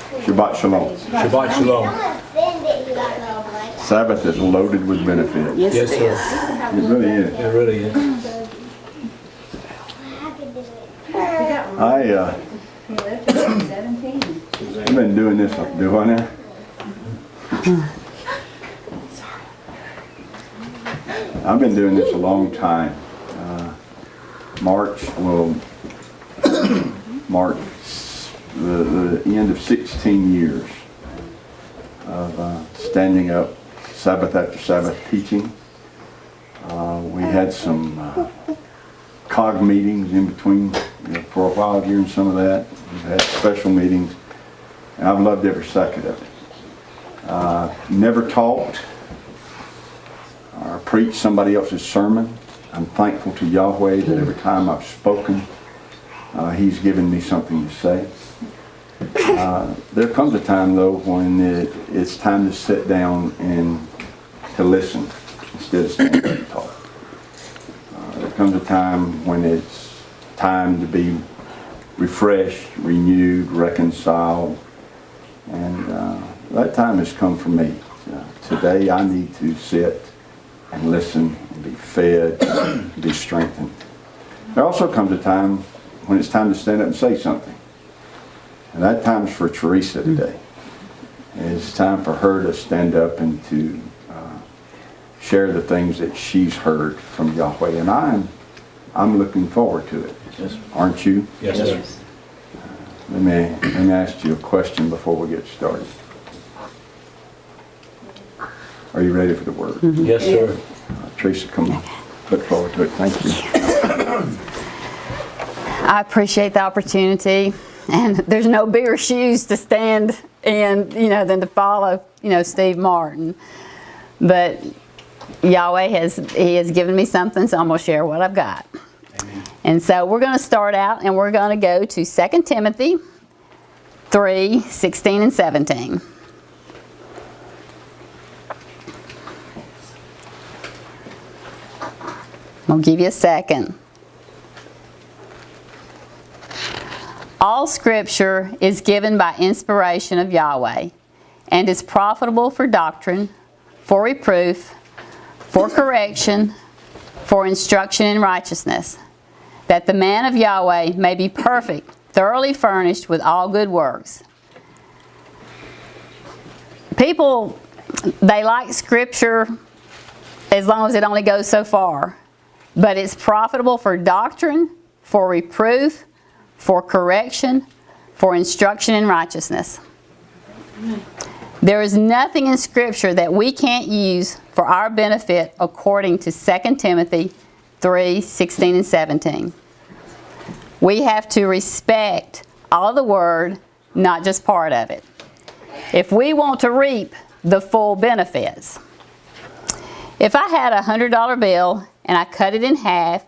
Shabbat Shalom. Shabbat Shalom. Sabbath is loaded with benefits. Yes, sir. It really is. It really is. I've been doing this, do I now? I've been doing this a long time. March will mark the end of 16 years of standing up Sabbath after Sabbath teaching. We had some COG meetings in between for a while during some of that. We've had special meetings, and I've loved every second of it. Never taught or preached somebody else's sermon. I'm thankful to Yahweh that every time I've spoken, He's given me something to say. There comes a time though when it's time to sit down and to listen instead of standing up and talk. There comes a time when it's time to be refreshed, renewed, reconciled, and that time has come for me. Today I need to sit and listen and be fed and be strengthened. There also comes a time when it's time to stand up and say something. And that time's for Teresa today. It's time for her to stand up and to share the things that she's heard from Yahweh. And I'm looking forward to it. Yes. Aren't you? Yes, sir. Let me ask you a question before we get started. Are you ready for the word? Mm-hmm. Yes, sir. Teresa, come on. Look forward to it. Thank you. I appreciate the opportunity, and there's no bigger shoes to stand in, than to follow, Steve Martin. But Yahweh has given me something, so I'm going to share what I've got. Amen. And so we're going to start out, and we're going to go to 2 Timothy 3, 16 and 17. I'll give you a second. All Scripture is given by inspiration of Yahweh and is profitable for doctrine, for reproof, for correction, for instruction in righteousness, that the man of Yahweh may be perfect, thoroughly furnished with all good works. People, they like Scripture as long as it only goes so far. But it's profitable for doctrine, for reproof, for correction, for instruction in righteousness. There is nothing in Scripture that we can't use for our benefit according to 2 Timothy 3, 16 and 17. We have to respect all of the Word, not just part of it, if we want to reap the full benefits. If I had a $100 bill and I cut it in half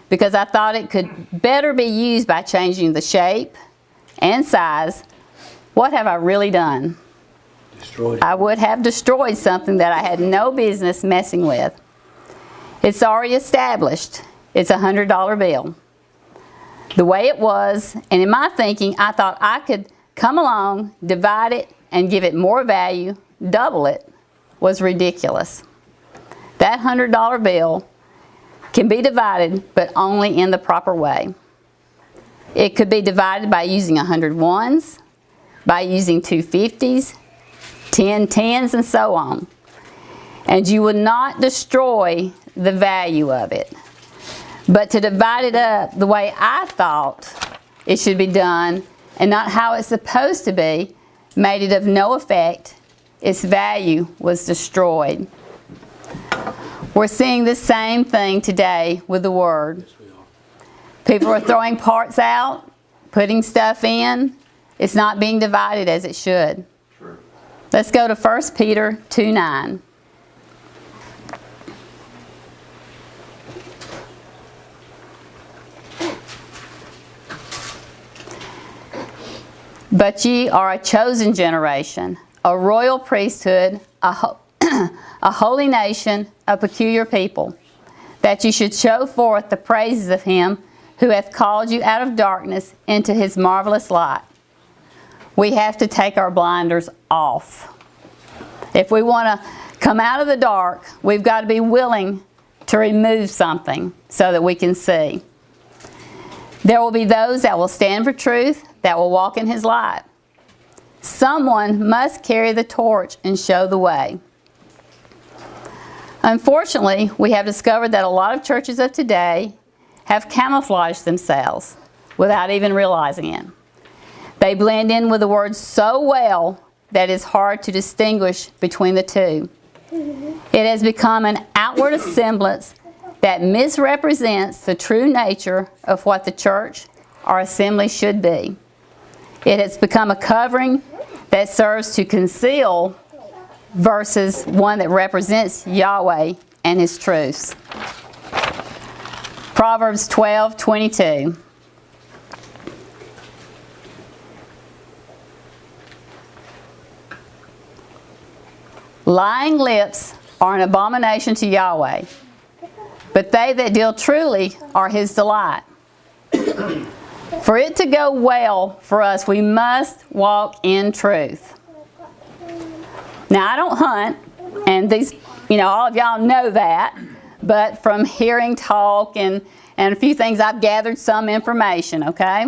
because I thought it could better be used by changing the shape and size, what have I really done? Destroyed it. I would have destroyed something that I had no business messing with. It's already established. It's a $100 bill. The way it was, and in my thinking, I thought I could come along, divide it, and give it more value, double it, was ridiculous. That $100 bill can be divided, but only in the proper way. It could be divided by using 100 ones, by using 2 50s, 10 10s, and so on. And you would not destroy the value of it. But to divide it up the way I thought it should be done, and not how it's supposed to be, made it of no effect. Its value was destroyed. We're seeing the same thing today with the Word. Yes, we are. People are throwing parts out, putting stuff in. It's not being divided as it should. Sure. Let's go to 1 Peter 2:9. But ye are a chosen generation, a royal priesthood, a holy nation, a peculiar people, that you should show forth the praises of Him who hath called you out of darkness into His marvelous light. we have to take our blinders off. If we want to come out of the dark, we've got to be willing to remove something so that we can see. There will be those that will stand for truth, that will walk in His light. Someone must carry the torch and show the way. Unfortunately, we have discovered that a lot of churches of today have camouflaged themselves without even realizing it. They blend in with the Word so well that it's hard to distinguish between the two. It has become an outward semblance that misrepresents the true nature of what the church or assembly should be. It has become a covering that serves to conceal versus one that represents Yahweh and His truths. Proverbs 12:22. Lying lips are an abomination to Yahweh, but they that deal truly are His delight. For it to go well for us, we must walk in truth. Now, I don't hunt, and these, all of y'all know that, but from hearing talk and a few things, I've gathered some information, okay?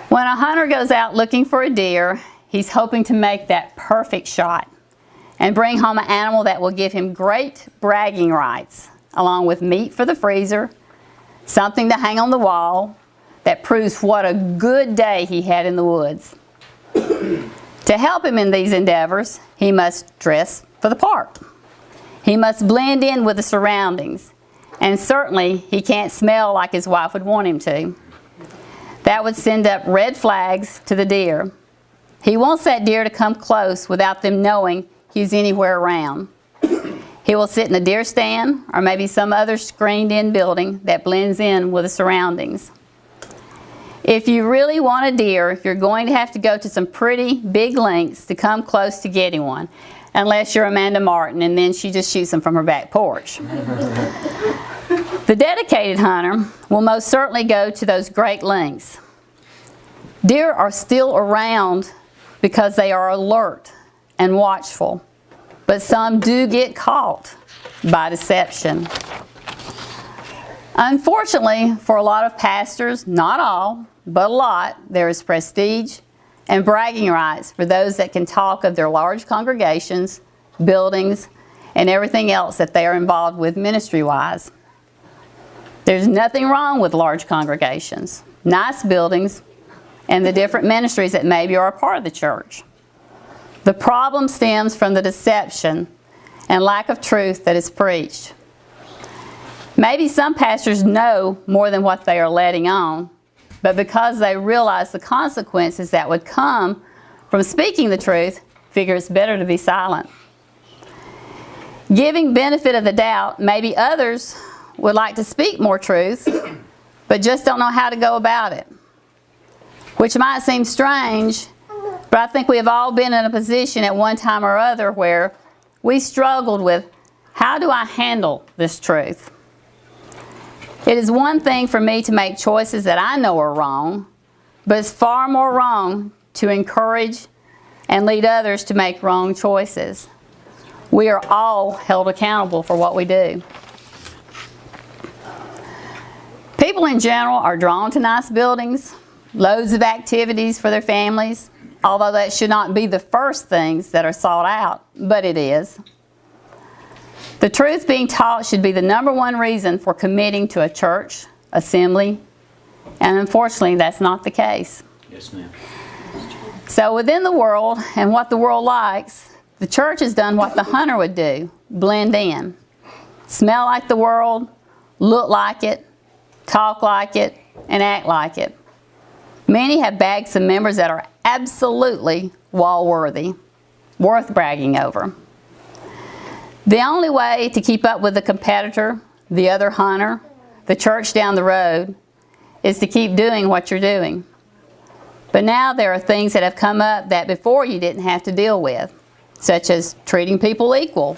When a hunter goes out looking for a deer, he's hoping to make that perfect shot and bring home an animal that will give him great bragging rights, along with meat for the freezer, something to hang on the wall that proves what a good day he had in the woods. To help him in these endeavors, he must dress for the part. He must blend in with the surroundings, and certainly he can't smell like his wife would want him to. That would send up red flags to the deer. He wants that deer to come close without them knowing he's anywhere around. He will sit in a deer stand or maybe some other screened-in building that blends in with the surroundings. If you really want a deer, you're going to have to go to some pretty big lengths to come close to getting one, unless you're Amanda Martin, and then she just shoots them from her back porch. The dedicated hunter will most certainly go to those great lengths. Deer are still around because they are alert and watchful, but some do get caught by deception. Unfortunately, for a lot of pastors, not all, but a lot, there is prestige and bragging rights for those that can talk of their large congregations, buildings, and everything else that they are involved with ministry-wise. There's nothing wrong with large congregations, nice buildings, and the different ministries that maybe are a part of the church. The problem stems from the deception and lack of truth that is preached. Maybe some pastors know more than what they are letting on, but because they realize the consequences that would come from speaking the truth, figure it's better to be silent. Giving benefit of the doubt, maybe others would like to speak more truth, but just don't know how to go about it. Which might seem strange, but I think we have all been in a position at one time or other where we struggled with, how do I handle this truth? It is one thing for me to make choices that I know are wrong, but it's far more wrong to encourage and lead others to make wrong choices. We are all held accountable for what we do. People in general are drawn to nice buildings, loads of activities for their families, although that should not be the first things that are sought out, but it is. The truth being taught should be the number one reason for committing to a church, assembly, and unfortunately that's not the case. Yes, ma'am. So within the world and what the world likes, the church has done what the hunter would do, blend in. Smell like the world, look like it, talk like it, and act like it. Many have bagged some members that are absolutely wall-worthy, worth bragging over. The only way to keep up with the competitor, the other hunter, the church down the road, is to keep doing what you're doing. But now there are things that have come up that before you didn't have to deal with, such as treating people equal,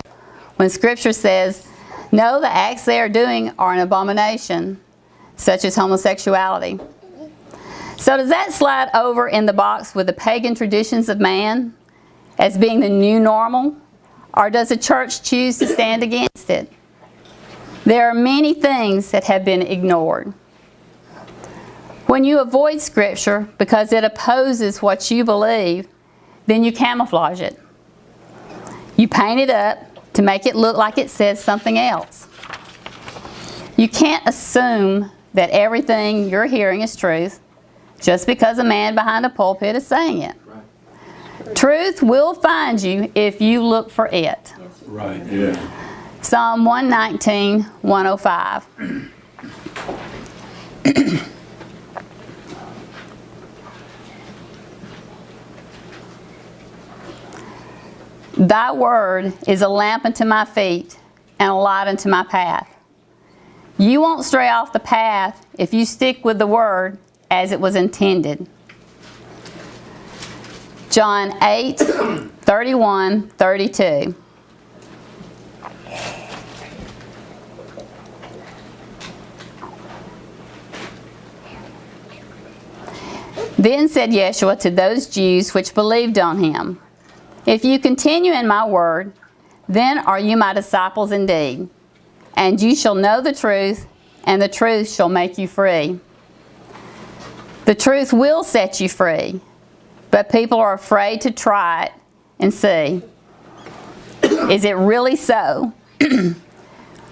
when Scripture says, no, the acts they are doing are an abomination, such as homosexuality. So does that slide over in the box with the pagan traditions of man as being the new normal? Or does the church choose to stand against it? There are many things that have been ignored. When you avoid Scripture because it opposes what you believe, then you camouflage it. You paint it up to make it look like it says something else. You can't assume that everything you're hearing is truth just because a man behind a pulpit is saying it. Right. Truth will find you if you look for it. Right, yeah. Psalm 119, 105. Thy word is a lamp unto my feet and a light unto my path. You won't stray off the path if you stick with the word as it was intended. John 8, 31, 32. Then said Yeshua to those Jews which believed on him, If you continue in my word, then are you my disciples indeed, and you shall know the truth, and the truth shall make you free. The truth will set you free, but people are afraid to try it and see. Is it really so?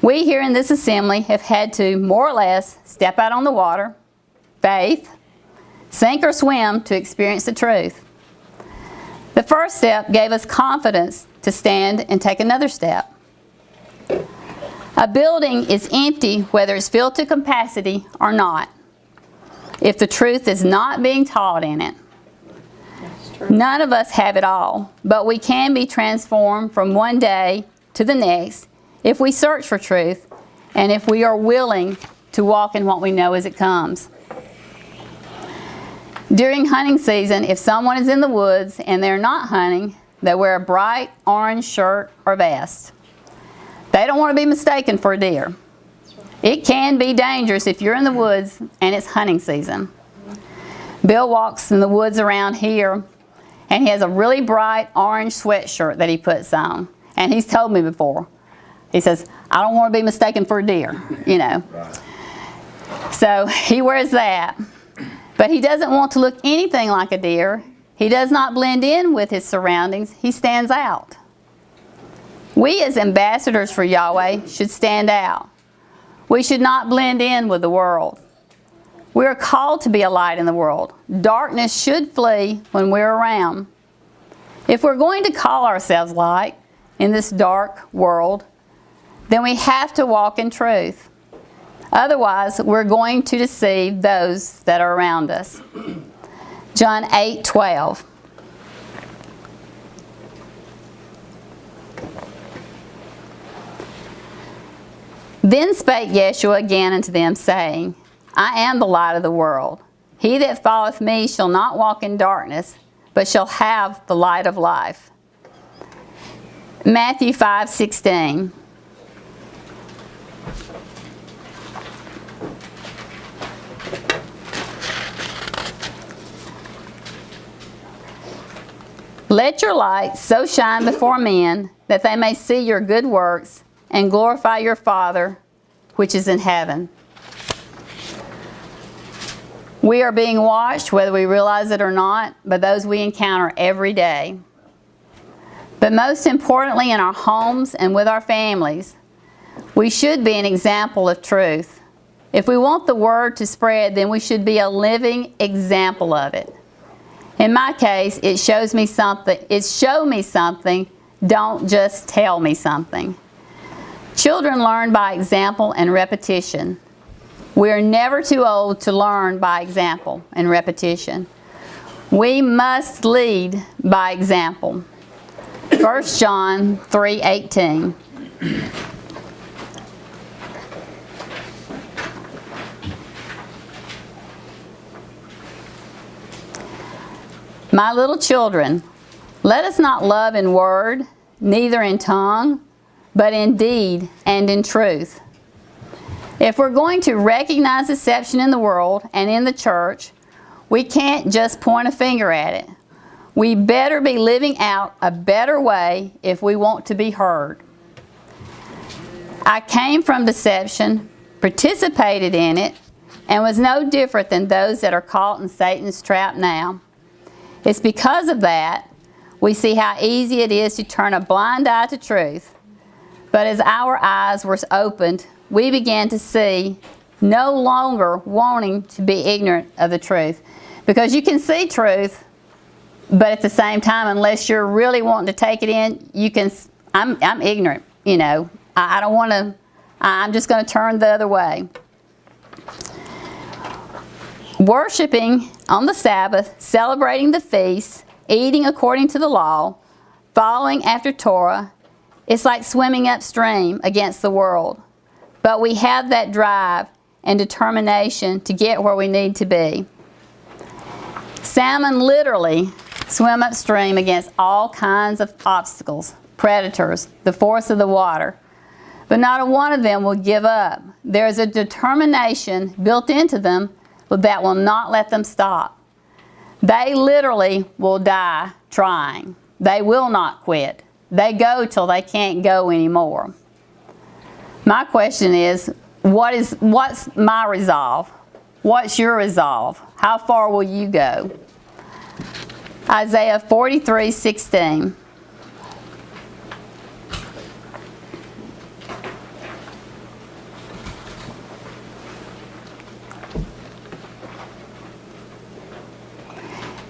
We here in this assembly have had to, more or less, step out on the water, faith, sink or swim to experience the truth. The first step gave us confidence to stand and take another step. A building is empty whether it's filled to capacity or not, if the truth is not being taught in it. None of us have it all, but we can be transformed from one day to the next if we search for truth and if we are willing to walk in what we know as it comes. During hunting season, if someone is in the woods and they're not hunting, they wear a bright orange shirt or vest. They don't want to be mistaken for a deer. It can be dangerous if you're in the woods and it's hunting season. Bill walks in the woods around here and he has a really bright orange sweatshirt that he puts on. And he's told me before. He says, I don't want to be mistaken for a deer, you know. So he wears that. But he doesn't want to look anything like a deer. He does not blend in with his surroundings. He stands out. We as ambassadors for Yahweh should stand out. We should not blend in with the world. We are called to be a light in the world. Darkness should flee when we're around. If we're going to call ourselves light in this dark world, then we have to walk in truth. Otherwise, we're going to deceive those that are around us. John 8:12. Then spake Yeshua again unto them, saying, I am the light of the world. He that followeth me shall not walk in darkness, but shall have the light of life. Matthew 5:16. Let your light so shine before men that they may see your good works and glorify your Father which is in heaven. We are being watched, whether we realize it or not, by those we encounter every day. But most importantly, in our homes and with our families, we should be an example of truth. If we want the word to spread, then we should be a living example of it. In my case, it shows me something. Show me something, don't just tell me something. Children learn by example and repetition. We are never too old to learn by example and repetition. We must lead by example. 1 John 3:18. My little children, let us not love in word, neither in tongue, but in deed and in truth. If we're going to recognize deception in the world and in the church, We can't just point a finger at it. We better be living out a better way if we want to be heard. I came from deception, participated in it, and was no different than those that are caught in Satan's trap now. It's because of that we see how easy it is to turn a blind eye to truth. But as our eyes were opened, we began to see, no longer wanting to be ignorant of the truth. Because you can see truth, but at the same time, unless you're really wanting to take it in, I'm ignorant, you know. I don't want to, I'm just going to turn the other way. Worshiping on the Sabbath, celebrating the feast, eating according to the law, following after Torah, it's like swimming upstream against the world. But we have that drive and determination to get where we need to be. Salmon literally swim upstream against all kinds of obstacles, predators, the force of the water. But not a one of them will give up. There is a determination built into them that will not let them stop. They literally will die trying. They will not quit. They go till they can't go anymore. My question is, what's my resolve? What's your resolve? How far will you go? Isaiah 43:16.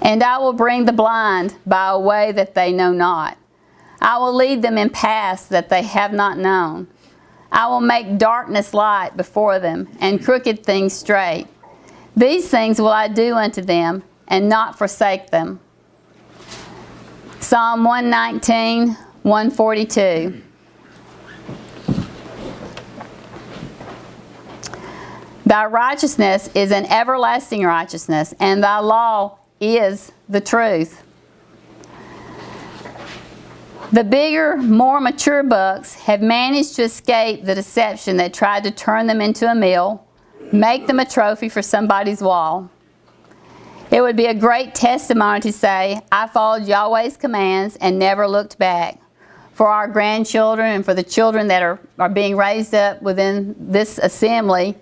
And I will bring the blind by a way that they know not. I will lead them in paths that they have not known. I will make darkness light before them, and crooked things straight. These things will I do unto them, and not forsake them. Psalm 119, 142. Thy righteousness is an everlasting righteousness, and thy law is the truth. The bigger, more mature bucks have managed to escape the deception that tried to turn them into a meal, make them a trophy for somebody's wall. It would be a great testimony to say, I followed Yahweh's commands and never looked back. For our grandchildren and for the children that are being raised up within this assembly,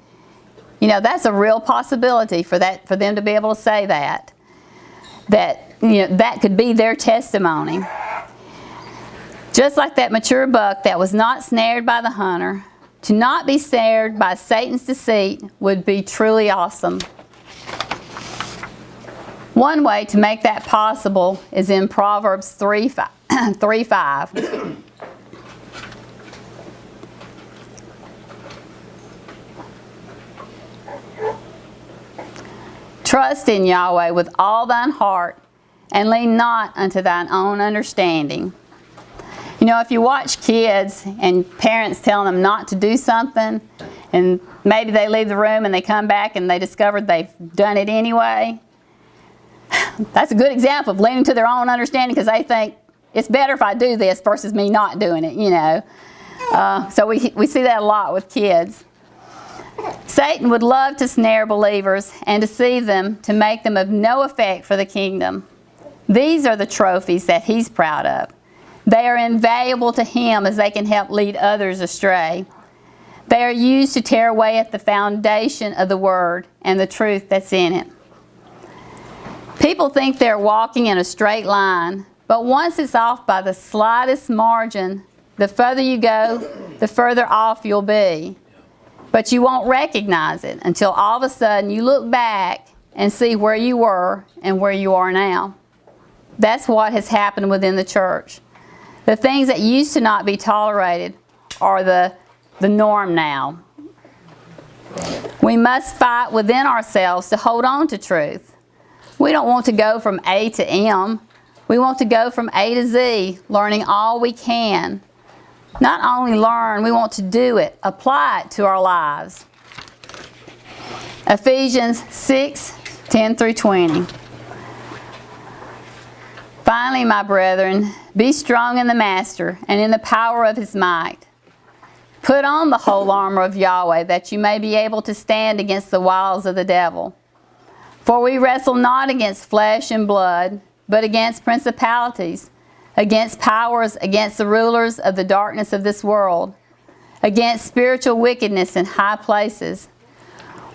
you know, that's a real possibility for them to be able to say that. That could be their testimony. Just like that mature buck that was not snared by the hunter, to not be snared by Satan's deceit would be truly awesome. One way to make that possible is in Proverbs 3:5. Trust in Yahweh with all thine heart, and lean not unto thine own understanding. You know, if you watch kids and parents telling them not to do something, and maybe they leave the room and they come back and they discover they've done it anyway, that's a good example of leaning to their own understanding, because they think it's better if I do this versus me not doing it, you know. So we see that a lot with kids. Satan would love to snare believers and deceive them to make them of no effect for the kingdom. These are the trophies that he's proud of. They are invaluable to him as they can help lead others astray. They are used to tear away at the foundation of the Word and the truth that's in it. People think they're walking in a straight line, but once it's off by the slightest margin, the further you go, the further off you'll be. But you won't recognize it until all of a sudden you look back and see where you were and where you are now. That's what has happened within the church. The things that used to not be tolerated are the norm now. We must fight within ourselves to hold on to truth. We don't want to go from A to M. We want to go from A to Z, learning all we can. Not only learn, we want to do it, apply it to our lives. Ephesians 6:10-20. Finally, my brethren, be strong in the Master and in the power of his might. Put on the whole armor of Yahweh, that you may be able to stand against the wiles of the devil. For we wrestle not against flesh and blood, but against principalities, against powers, against the rulers of the darkness of this world, against spiritual wickedness in high places.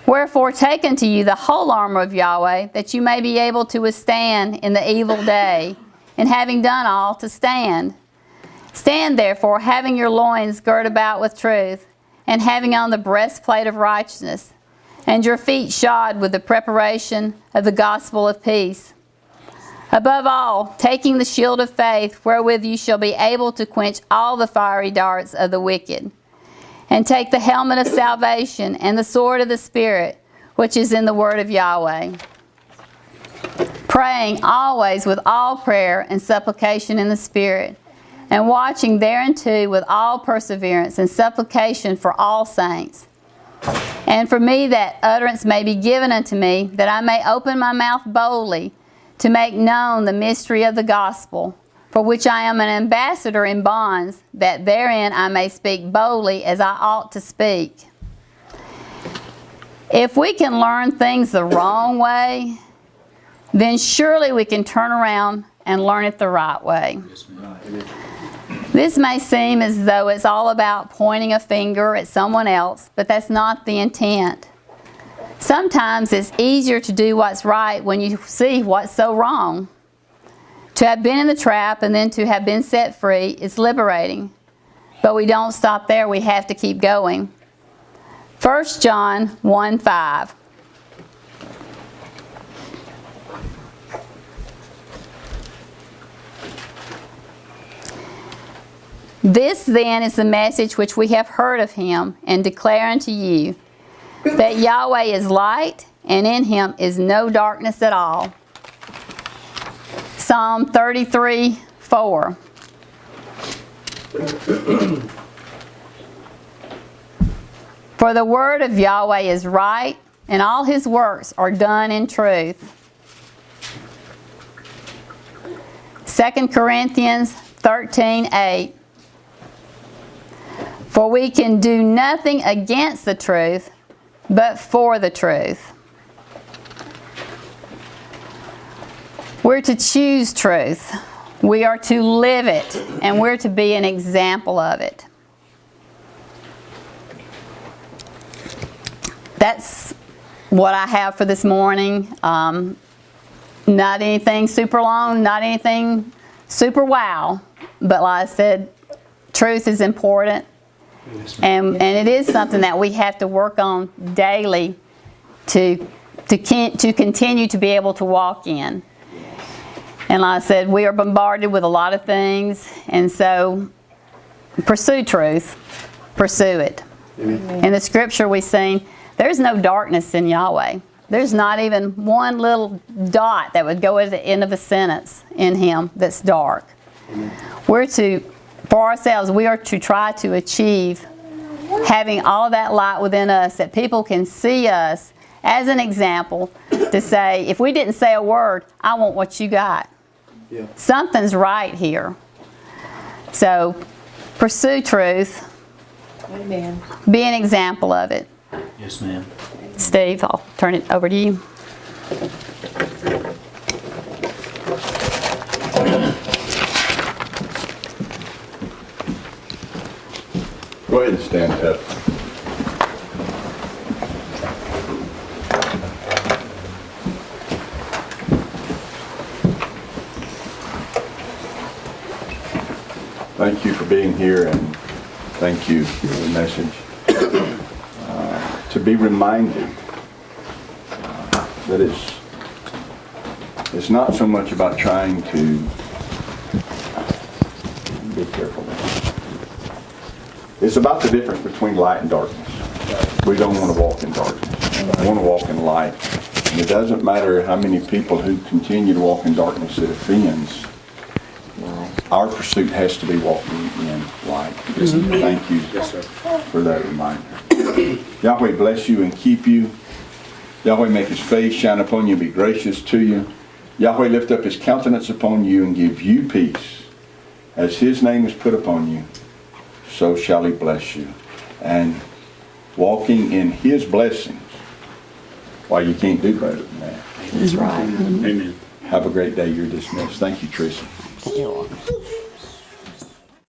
Wherefore take unto you the whole armor of Yahweh, that you may be able to withstand in the evil day, and having done all, to stand. Stand therefore, having your loins girt about with truth, and having on the breastplate of righteousness, and your feet shod with the preparation of the gospel of peace. Above all, taking the shield of faith, wherewith you shall be able to quench all the fiery darts of the wicked. And take the helmet of salvation and the sword of the Spirit, which is in the word of Yahweh. Praying always with all prayer and supplication in the Spirit, and watching thereunto with all perseverance and supplication for all saints. And for me that utterance may be given unto me, that I may open my mouth boldly, to make known the mystery of the gospel, for which I am an ambassador in bonds, that therein I may speak boldly as I ought to speak. If we can learn things the wrong way, then surely we can turn around and learn it the right way. This may seem as though it's all about pointing a finger at someone else, but that's not the intent. Sometimes it's easier to do what's right when you see what's so wrong. To have been in the trap and then to have been set free is liberating. But we don't stop there, we have to keep going. 1 John 1:5. This then is the message which we have heard of him and declare unto you, that Yahweh is light, and in him is no darkness at all. Psalm 33:4. For the word of Yahweh is right, and all his works are done in truth. 2 Corinthians 13:8. For we can do nothing against the truth, but for the truth. We're to choose truth. We are to live it, and we're to be an example of it. That's what I have for this morning. Not anything super long, not anything super wow, but like I said, truth is important. And it is something that we have to work on daily to continue to be able to walk in. And like I said, we are bombarded with a lot of things, and so pursue truth, pursue it. Amen. In the scripture we've seen, there's no darkness in Yahweh. There's not even one little dot that would go at the end of a sentence in him that's dark. Amen. For ourselves, we are to try to achieve having all of that light within us, that people can see us as an example to say, if we didn't say a word, I want what you got. Yeah. Something's right here. So pursue truth. Amen. Be an example of it. Yes, ma'am. Steve, I'll turn it over to you. Go ahead and stand up. Thank you for being here, and thank you for the message. To be reminded that it's not so much about trying to be careful. It's about the difference between light and darkness. We don't want to walk in darkness. We want to walk in light. And it doesn't matter how many people who continue to walk in darkness it offends. Our pursuit has to be walking in light. Thank you for that reminder. Yahweh bless you and keep you. Yahweh make his face shine upon you and be gracious to you. Yahweh lift up his countenance upon you and give you peace. As his name is put upon you, so shall he bless you. And walking in his blessings Why you can't do better than that. That's right. Amen. Have a great day. You're dismissed. Thank you, Teresa. You're welcome.